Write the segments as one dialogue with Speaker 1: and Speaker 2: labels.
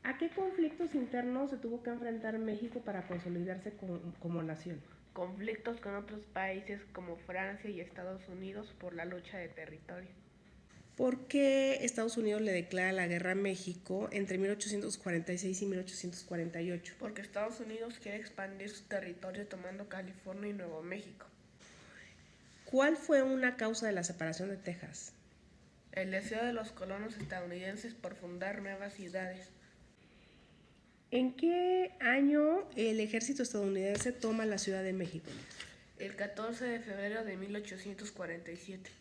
Speaker 1: ¿A qué conflictos internos se tuvo que enfrentar México para consolidarse como nación?
Speaker 2: Conflictos con otros países como Francia y Estados Unidos por la lucha de territorio.
Speaker 1: ¿Por qué Estados Unidos le declara la guerra a México entre 1846 y 1848?
Speaker 2: Porque Estados Unidos quiere expandir su territorio tomando California y Nuevo México.
Speaker 1: ¿Cuál fue una causa de la separación de Texas?
Speaker 2: El deseo de los colonos estadounidenses por fundar nuevas ciudades.
Speaker 1: ¿En qué año el ejército estadounidense toma la Ciudad de México?
Speaker 2: El 14 de febrero de 1847.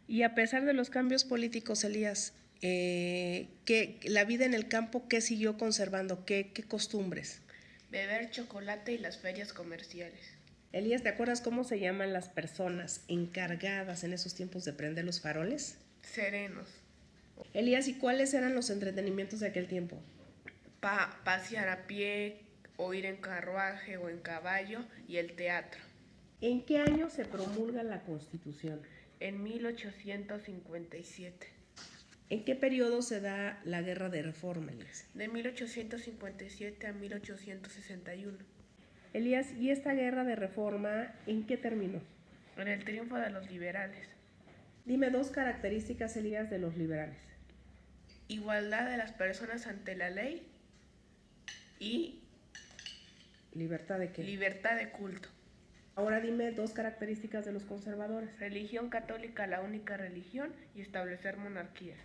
Speaker 1: Y a pesar de los cambios políticos, Elías, que la vida en el campo, ¿qué siguió conservando? ¿Qué costumbres?
Speaker 2: Beber chocolate y las ferias comerciales.
Speaker 1: Elías, ¿te acuerdas cómo se llaman las personas encargadas en esos tiempos de prender los faroles?
Speaker 2: Serenos.
Speaker 1: Elías, ¿y cuáles eran los entretenimientos de aquel tiempo?
Speaker 2: Pasear a pie, o ir en carruaje o en caballo, y el teatro.
Speaker 1: ¿En qué año se promulga la Constitución?
Speaker 2: En 1857.
Speaker 1: ¿En qué periodo se da la Guerra de Reforma, Elías?
Speaker 2: De 1857 a 1861.
Speaker 1: Elías, ¿y esta Guerra de Reforma en qué terminó?
Speaker 2: En el triunfo de los liberales.
Speaker 1: Dime dos características, Elías, de los liberales.
Speaker 2: Igualdad de las personas ante la ley y
Speaker 1: ¿Libertad de qué?
Speaker 2: libertad de culto.
Speaker 1: Ahora dime dos características de los conservadores.
Speaker 2: Religión católica, la única religión, y establecer monarquía.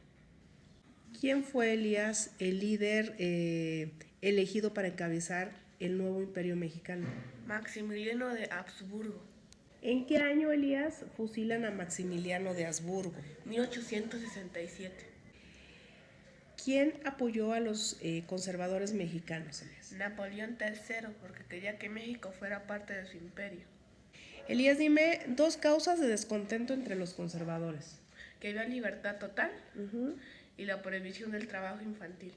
Speaker 1: ¿Quién fue, Elías, el líder elegido para encabezar el nuevo imperio mexicano?
Speaker 2: Maximiliano de Habsburgo.
Speaker 1: ¿En qué año, Elías, fusilan a Maximiliano de Habsburgo?
Speaker 2: 1867.
Speaker 1: ¿Quién apoyó a los conservadores mexicanos, Elías?
Speaker 2: Napoleón III, porque quería que México fuera parte de su imperio.
Speaker 1: Elías, dime dos causas de descontento entre los conservadores.
Speaker 2: Que había libertad total y la prohibición del trabajo infantil.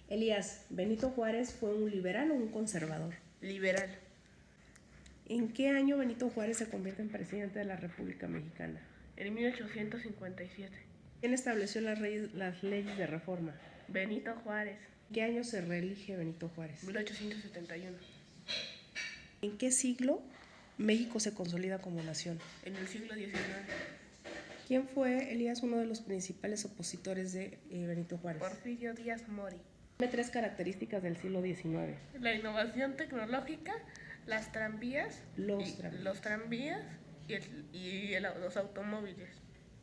Speaker 1: Elías, ¿Benito Juárez fue un liberal o un conservador?
Speaker 2: Liberal.
Speaker 1: ¿En qué año Benito Juárez se convierte en presidente de la República Mexicana?
Speaker 2: En 1857.
Speaker 1: ¿Quién estableció las leyes de reforma?
Speaker 2: Benito Juárez.
Speaker 1: ¿En qué año se reelige Benito Juárez?
Speaker 2: 1871.
Speaker 1: ¿En qué siglo México se consolida como nación?
Speaker 2: En el siglo XIX.
Speaker 1: ¿Quién fue, Elías, uno de los principales opositores de Benito Juárez?
Speaker 2: Porfirio Díaz Mori.
Speaker 1: Dime tres características del siglo XIX.
Speaker 2: La innovación tecnológica, las tranvías, los tranvías y los automóviles.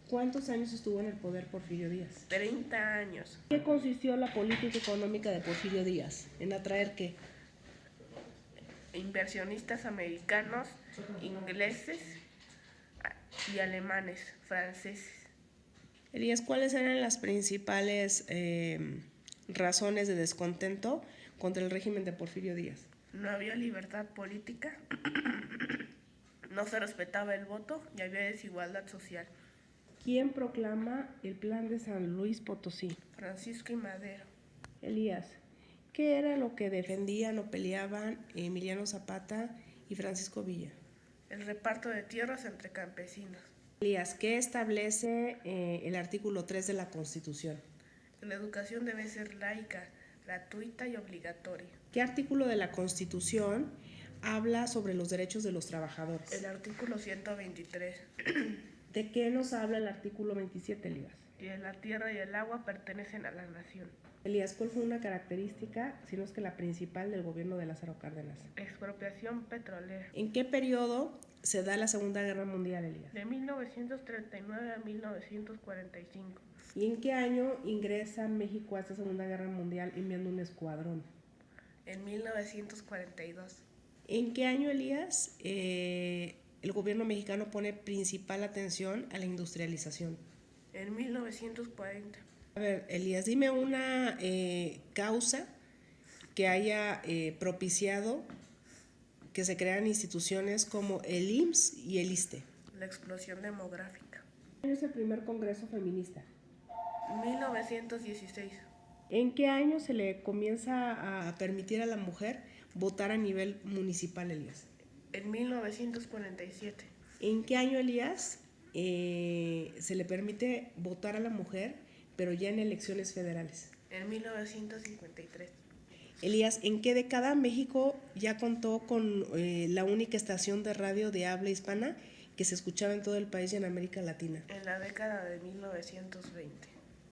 Speaker 1: ¿Cuántos años estuvo en el poder Porfirio Díaz?
Speaker 2: 30 años.
Speaker 1: ¿En qué consistió la política económica de Porfirio Díaz? ¿En atraer qué?
Speaker 2: Inversionistas americanos, ingleses y alemanes, franceses.
Speaker 1: Elías, ¿cuáles eran las principales razones de descontento contra el régimen de Porfirio Díaz?
Speaker 2: No había libertad política, no se respetaba el voto y había desigualdad social.
Speaker 1: ¿Quién proclama el Plan de San Luis Potosí?
Speaker 2: Francisco I. Madero.
Speaker 1: Elías, ¿qué era lo que defendían o peleaban Emiliano Zapata y Francisco Villa?
Speaker 2: El reparto de tierras entre campesinos.
Speaker 1: Elías, ¿qué establece el artículo 3 de la Constitución?
Speaker 2: La educación debe ser laica, gratuita y obligatoria.
Speaker 1: ¿Qué artículo de la Constitución habla sobre los derechos de los trabajadores?
Speaker 2: El artículo 123.
Speaker 1: ¿De qué nos habla el artículo 27, Elías?
Speaker 2: Que la tierra y el agua pertenecen a la nación.
Speaker 1: Elías, ¿cuál fue una característica, si no es que la principal, del gobierno de Lázaro Cárdenas?
Speaker 2: Expropiación petrolera.
Speaker 1: ¿En qué periodo se da la Segunda Guerra Mundial, Elías?
Speaker 2: De 1939 a 1945.
Speaker 1: ¿Y en qué año ingresa México a esta Segunda Guerra Mundial enviando un escuadrón?
Speaker 2: En 1942.
Speaker 1: ¿En qué año, Elías, el gobierno mexicano pone principal atención a la industrialización?
Speaker 2: En 1940.
Speaker 1: A ver, Elías, dime una causa que haya propiciado que se crean instituciones como el IMSS y el ISSSTE.
Speaker 2: La explosión demográfica.
Speaker 1: ¿Qué año es el primer congreso feminista?
Speaker 2: 1916.
Speaker 1: ¿En qué año se le comienza a permitir a la mujer votar a nivel municipal, Elías?
Speaker 2: En 1947.
Speaker 1: ¿En qué año, Elías, se le permite votar a la mujer, pero ya en elecciones federales?
Speaker 2: En 1953.
Speaker 1: Elías, ¿en qué década México ya contó con la única estación de radio de habla hispana que se escuchaba en todo el país y en América Latina?
Speaker 2: En la década de 1920.